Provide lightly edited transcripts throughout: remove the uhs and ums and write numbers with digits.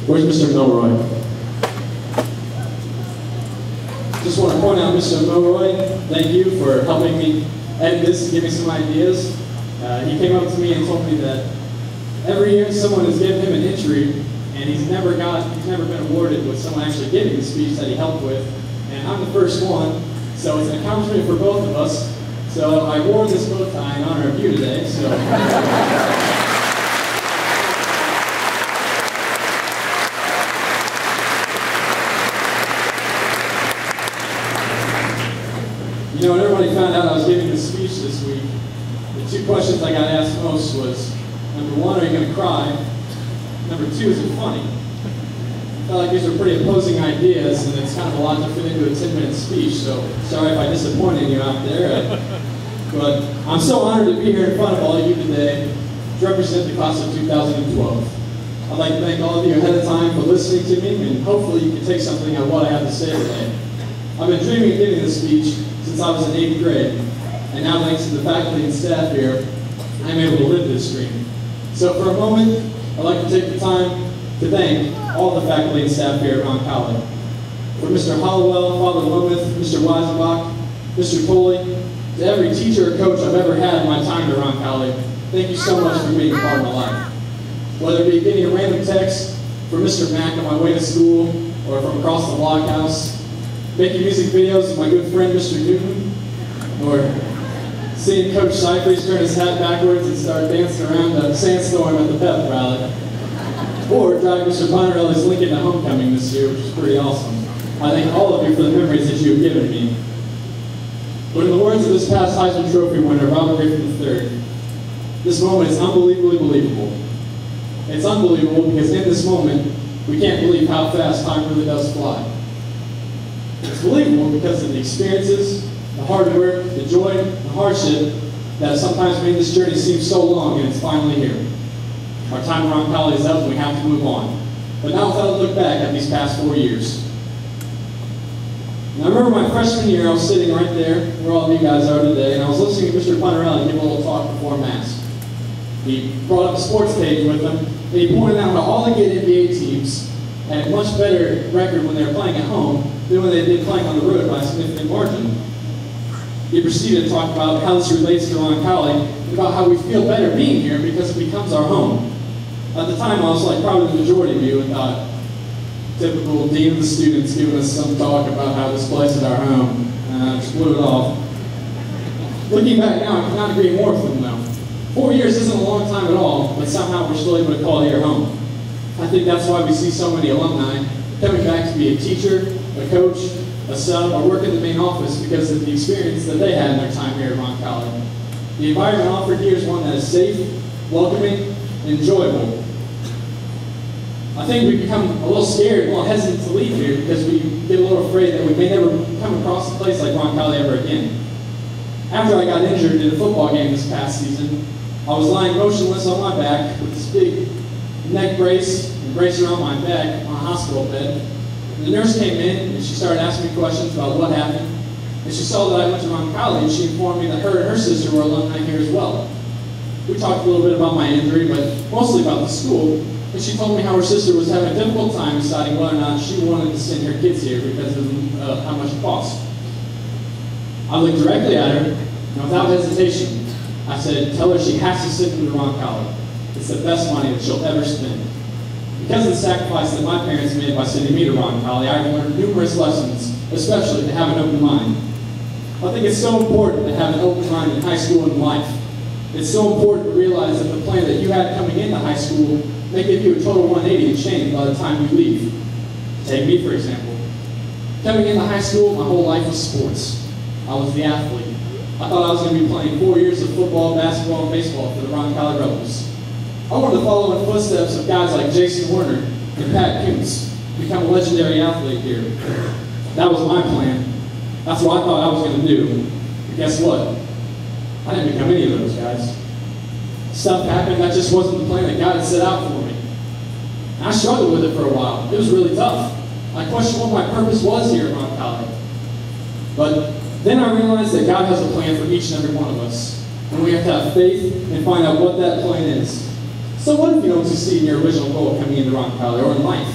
Where's Mr. Milroy? Just want to point out Mr. Milroy, thank you for helping me edit this and give me some ideas. He came up to me and told me that every year someone has given him an entry and he's never been awarded with someone actually giving the speech that he helped with. And I'm the first one, so it's an accomplishment for both of us. So I wore this bow tie in honor of you today. So. You know, when everybody found out I was giving this speech this week, the two questions I got asked most was, number one, are you going to cry? Number two, is it funny? I felt like these were pretty opposing ideas, and it's kind of a lot to fit into a 10-minute speech, so sorry if I disappointed you out there. But I'm so honored to be here in front of all of you today to represent the class of 2012. I'd like to thank all of you ahead of time for listening to me, and hopefully you can take something out of what I have to say today. I've been dreaming of giving this speech since I was in 8th grade, and now thanks to the faculty and staff here, I'm able to live this dream. So for a moment, I'd like to take the time to thank all the faculty and staff here at Ron College. From Mr. Hollowell, Father Lomith, Mr. Weisenbach, Mr. Coley, to every teacher or coach I've ever had in my time at Ron College, thank you so much for being a part of my life. Whether it be getting a random text from Mr. Mack on my way to school, or from across the blockhouse, making music videos with my good friend Mr. Newton, or seeing Coach Cypress turn his hat backwards and start dancing around a sandstorm at the pep rally, or driving Mr. Bonarelli's Lincoln to homecoming this year, which is pretty awesome. I thank all of you for the memories that you have given me. But in the words of this past Heisman Trophy winner, Robert Griffin III, this moment is unbelievably believable. It's unbelievable because in this moment, we can't believe how fast time really does fly. It's believable because of the experiences, the hard work, the joy, the hardship that sometimes made this journey seem so long, and it's finally here. Our time around college is up and we have to move on. But not without a look back at these past 4 years. And I remember my freshman year, I was sitting right there where all of you guys are today, and I was listening to Mr. Bonarelli give a little talk before Mass. He brought up a sports page with him, and he pointed out how all the good NBA teams had a much better record when they were playing at home than when they did playing on the road by a significant margin. He proceeded to talk about how this relates to Ron College, and about how we feel better being here because it becomes our home. At the time, I was like probably the majority of you and thought, typical dean of the students giving us some talk about how this place is our home. Just blew it off. Looking back now, I cannot agree more with him though. 4 years isn't a long time at all, but somehow we're still able to call it your home. I think that's why we see so many alumni coming back to be a teacher, a coach, a sub, or work in the main office because of the experience that they had in their time here at Ron College. The environment offered here is one that is safe, welcoming, and enjoyable. I think we become a little scared, a little hesitant to leave here because we get a little afraid that we may never come across a place like Ron College ever again. After I got injured in a football game this past season, I was lying motionless on my back with this big neck brace and brace around my back on a hospital bed. And the nurse came in and she started asking me questions about what happened. And she saw that I went to Ron College and she informed me that her and her sister were alumni here as well. We talked a little bit about my injury, but mostly about the school. And she told me how her sister was having a difficult time deciding whether or not she wanted to send her kids here because of how much it cost. I looked directly at her, and without hesitation, I said, tell her she has to send them to Ron College. It's the best money that she'll ever spend. Because of the sacrifice that my parents made by sending me to Ron College, I've learned numerous lessons, especially to have an open mind. I think it's so important to have an open mind in high school and in life. It's so important to realize that the plan that you had coming into high school may give you a total 180 and change by the time you leave. Take me, for example. Coming into high school, my whole life was sports. I was the athlete. I thought I was going to be playing 4 years of football, basketball, and baseball for the Ron College Rebels. I wanted to follow in the footsteps of guys like Jason Warner and Pat Kuntz, become a legendary athlete here. That was my plan. That's what I thought I was going to do. But guess what? I didn't become any of those guys. Stuff happened that just wasn't the plan that God had set out for me. And I struggled with it for a while. It was really tough. I questioned what my purpose was here at Ron College. But then I realized that God has a plan for each and every one of us. And we have to have faith and find out what that plan is. So what if you don't succeed in your original goal of coming into rock college or in life?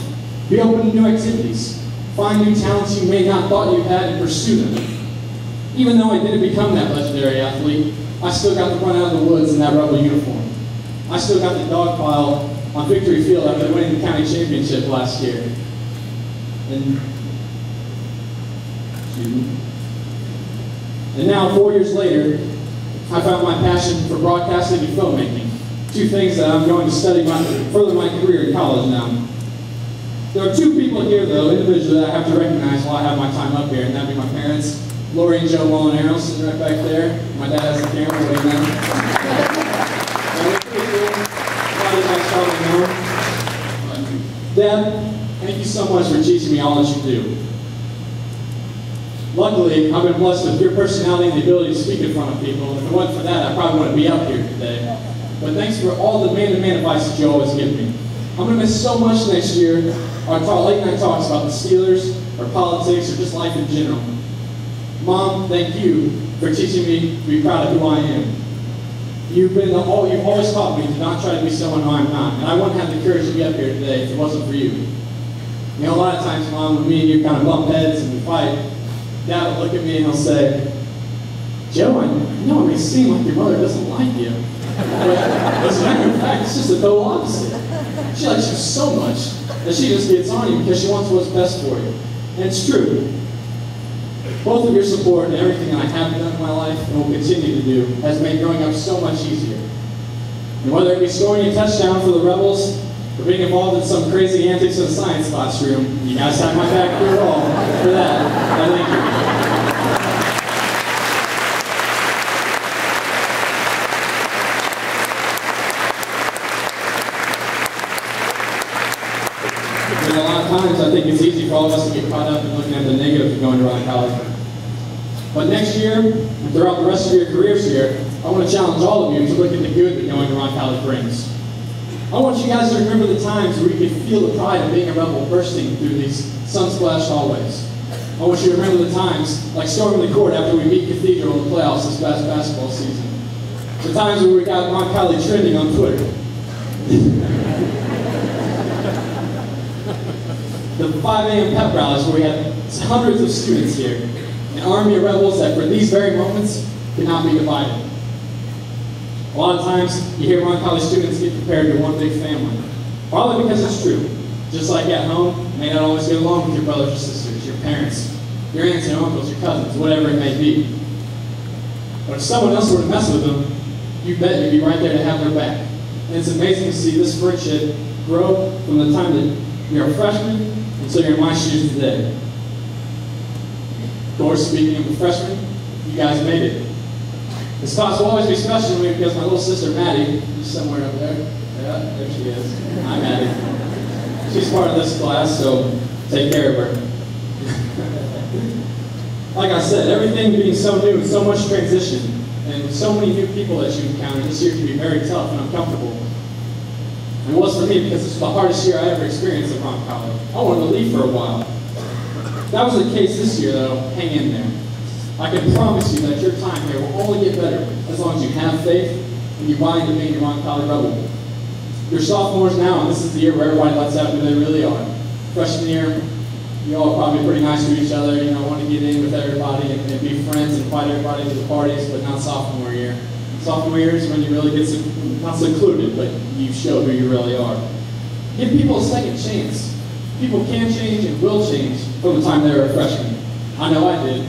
Be open to new activities. Find new talents you may not thought you had and pursue them. Even though I didn't become that legendary athlete, I still got to run out of the woods in that Rebel uniform. I still got the dog pile on Victory Field after winning the county championship last year. And now, 4 years later, I found my passion for broadcasting and filmmaking, two things that I'm going to study further my career in college now. There are two people here, though, individually, that I have to recognize while I have my time up here, and that'd be my parents, Lori and Joe Mulinaro, sitting right back there. My dad has the camera right now. Dad, thank you so much for teaching me all that you do. Luckily, I've been blessed with your personality and the ability to speak in front of people, and if it wasn't for that, I probably wouldn't be up here today. But thanks for all the man-to-man advice that you always give me. I'm going to miss so much next year, our late-night talks about the Steelers, or politics, or just life in general. Mom, thank you for teaching me to be proud of who I am. You've always taught me to not try to be someone who I'm not, and I wouldn't have the courage to be up here today if it wasn't for you. You know, a lot of times, Mom, when me and you kind of bump heads and we fight, Dad will look at me and he'll say, Joe, I know it may seem like your mother doesn't like you, but as a matter of fact, it's just the total opposite. She likes you so much that she just gets on you because she wants what's best for you. And it's true. Both of your support and everything that I have done in my life and will continue to do has made growing up so much easier. And whether it be scoring a touchdown for the Rebels or being involved in some crazy antics in the science classroom, you guys have my back through it all. For that, I thank you. And a lot of times I think it's easy for all of us to get caught up in looking at the negatives of going to rock college. But next year, and throughout the rest of your careers here, I want to challenge all of you to look at the good that going to rock college brings. I want you guys to remember the times where you could feel the pride of being a Rebel bursting through these sun-splashed hallways. I want you to remember the times, like storming the court after we beat Cathedral in the playoffs this past basketball season. The times where we got rock college trending on Twitter. The 5 a.m. pep rallies where we had hundreds of students here, an army of Rebels that for these very moments cannot be divided. A lot of times you hear Ron College students get prepared to one big family. Probably because it's true. Just like at home, you may not always get along with your brothers or sisters, your parents, your aunts and uncles, your cousins, whatever it may be. But if someone else were to mess with them, you bet you'd be right there to have their back. And it's amazing to see this friendship grow from the time that you're a freshman until you're in my shoes today. Of course, speaking of the freshmen, you guys made it. This class will always be special to me because my little sister Maddie is somewhere up there. Yeah, there she is. Hi, Maddie. She's part of this class, so take care of her. Like I said, everything being so new and so much transition, and so many new people that you encounter this year can be very tough and uncomfortable. And it was for me because this was the hardest year I ever experienced at Ron College. I wanted to leave for a while. That was the case this year, though. Hang in there. I can promise you that your time here will only get better as long as you have faith and you buy into being a Ron College Rebel. You're sophomores now, and this is the year where everybody lets out who they really are. Freshman year, you all are probably pretty nice to each other, you know, want to get in with everybody and be friends and invite everybody to the parties, but not sophomore year. Sophomore year is when you really get not secluded, but you show who you really are. Give people a second chance. People can change and will change from the time they were a freshman. I know I did.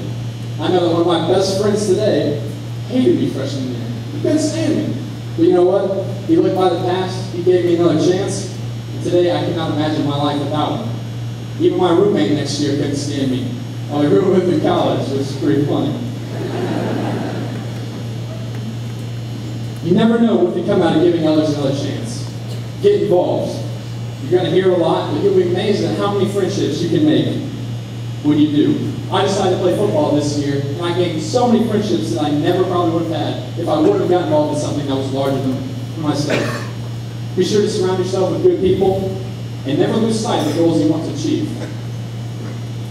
I know that one of my best friends today hated me freshman year. He couldn't stand me. But you know what? He looked by the past, he gave me another chance, and today I cannot imagine my life without him. Even my roommate next year couldn't stand me. I roomed with him in college, which is pretty funny. You never know if you come out of giving others another chance. Get involved. You're going to hear a lot, but you'll be amazed at how many friendships you can make when you do. I decided to play football this year, and I gained so many friendships that I never probably would have had if I would have gotten involved in something that was larger than myself. Be sure to surround yourself with good people, and never lose sight of the goals you want to achieve.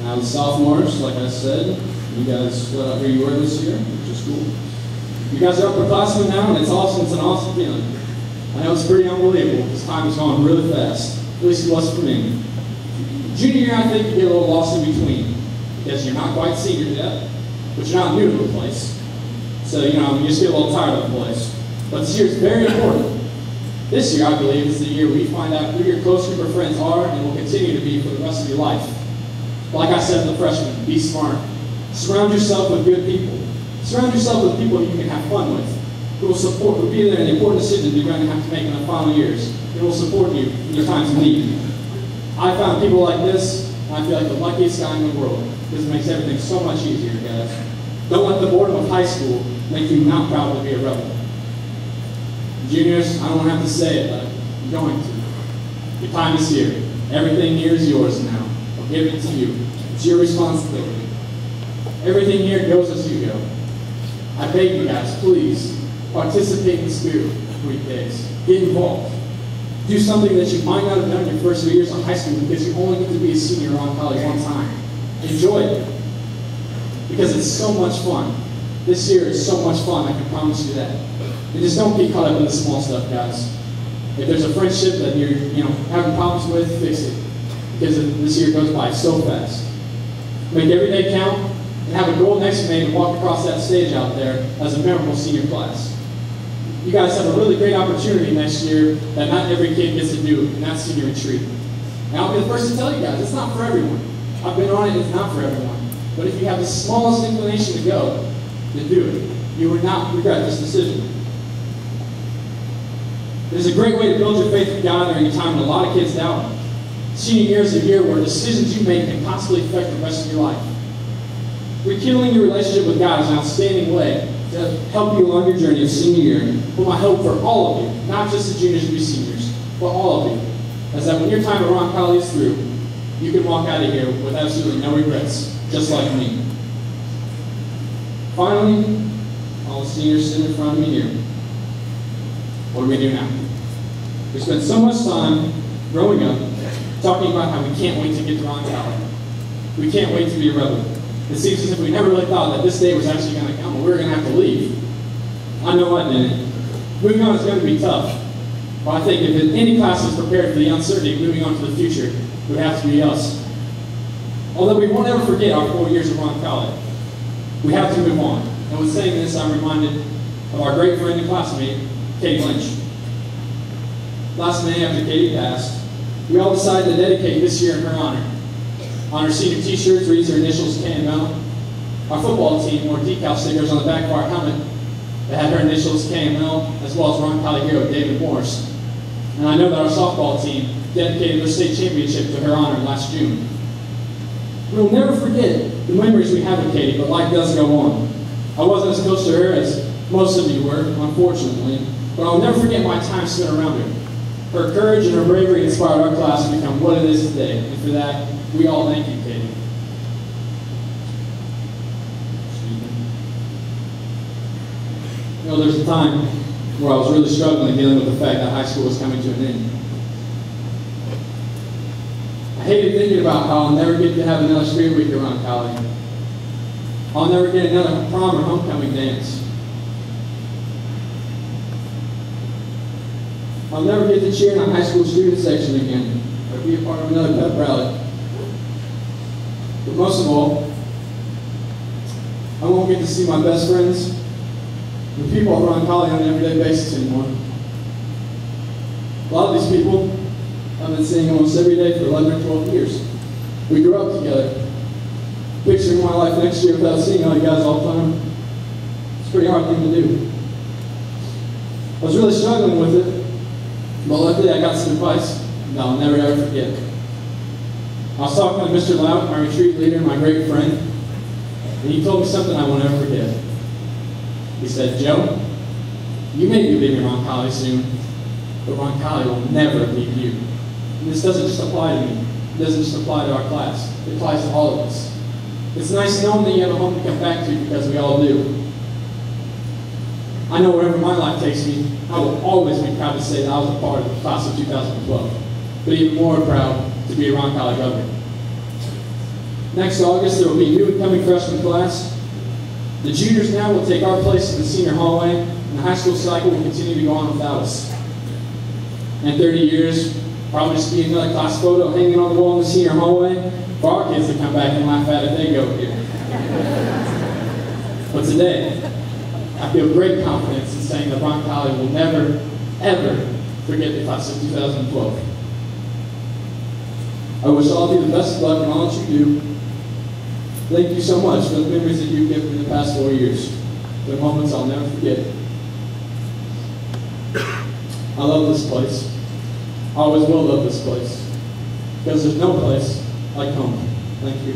Now the sophomores, like I said, you guys split up where you were this year, which is cool. You guys are upperclassmen now, and it's awesome. It's an awesome feeling. I know it's pretty unbelievable because time is going really fast. At least it was for me. Junior year, I think you get a little lost in between because you're not quite senior yet, but you're not new to the place. So, you just get a little tired of the place. But this year is very important. This year, I believe, is the year we find out who your close group of friends are and will continue to be for the rest of your life. Like I said to the freshmen, be smart. Surround yourself with good people. Surround yourself with people you can have fun with, who will be there in the important decisions you're going to have to make in the final years, and will support you in your times of need. I found people like this, and I feel like the luckiest guy in the world, because it makes everything so much easier, guys. Don't let the boredom of high school make you not proud to be a rebel. Juniors, I don't have to say it, but I'm going to. Your time is here. Everything here is yours now. I'll give it to you. It's your responsibility. Everything here goes as you go. I beg you guys, please, participate in the spirit of weekdays. Get involved. Do something that you might not have done your first 3 years of high school because you only get to be a senior around college one time. Enjoy it. Because it's so much fun. This year is so much fun, I can promise you that. And just don't get caught up in the small stuff, guys. If there's a friendship that you're having problems with, fix it. Because this year goes by so fast. Make every day count, and have a goal next May to walk across that stage out there as a memorable senior class. You guys have a really great opportunity next year that not every kid gets to do, and that's senior retreat. And I'll be the first to tell you guys, it's not for everyone. I've been on it, it's not for everyone. But if you have the smallest inclination to go, then do it. You will not regret this decision. There's a great way to build your faith in God during a time when a lot of kids doubt Him. Senior year is a year where decisions you make can possibly affect the rest of your life. Rekindling your relationship with God is an outstanding way to help you along your journey of senior year. But my hope for all of you, not just the juniors and seniors, but all of you, is that when your time at Ron College is through, you can walk out of here with absolutely no regrets, just like me. Finally, all the seniors sitting in front of me here. What do we do now? We spent so much time growing up talking about how we can't wait to get to Ron College. We can't wait to be a rebel. It seems as if we never really thought that this day was actually going to come and we were going to have to leave. I know I didn't. Moving on is going to be tough. But I think if any class is prepared for the uncertainty of moving on to the future, it would have to be us. Although we won't ever forget our 4 years at Ron College, we have to move on. And with saying this, I'm reminded of our great friend and classmate, Katie Lynch. Last May, after Katie passed, we all decided to dedicate this year in her honor. On her senior t-shirts reads her initials KML. Our football team wore decal stickers on the back of our helmet that had her initials KML, as well as Ron College hero David Morris. And I know that our softball team dedicated their state championship to her honor last June. We'll never forget the memories we have of Katie, but life does go on. I wasn't as close to her as most of you were, unfortunately, but I'll never forget my time spent around her. Her courage and her bravery inspired our class to become what it is today, and for that, we all thank you, Katie. There's a time where I was really struggling dealing with the fact that high school was coming to an end. I hated thinking about how I'll never get to have another spirit week around college. I'll never get another prom or homecoming dance. I'll never get to cheer in a high school student section again, or be a part of another pep rally. But most of all, I won't get to see my best friends, the people I run college on an everyday basis anymore. A lot of these people I've been seeing almost every day for 11 or 12 years. We grew up together. Picturing my life next year without seeing all you guys all the time, it's a pretty hard thing to do. I was really struggling with it, but luckily I got some advice that I'll never ever forget. I was talking to Mr. Loud, my retreat leader and my great friend, and he told me something I won't ever forget. He said, "Joe, you may be leaving Ron College soon, but Ron College will never leave you." And this doesn't just apply to me. It doesn't just apply to our class. It applies to all of us. It's nice knowing that you have a home to come back to, because we all do. I know wherever my life takes me, I will always be proud to say that I was a part of the class of 2012, but even more proud to be a Ron College governor. Next August, there will be a new incoming freshman class. The juniors now will take our place in the senior hallway, and the high school cycle will continue to go on without us. In 30 years, probably just be another class photo hanging on the wall in the senior hallway for our kids to come back and laugh at if they go here. But today, I feel great confidence in saying that Bronx College will never, ever forget the class of 2012. I wish all of you the best of luck in all that you do. Thank you so much for the memories that you've given me the past 4 years. The moments I'll never forget. I love this place. I always will love this place. Because there's no place like home. Thank you.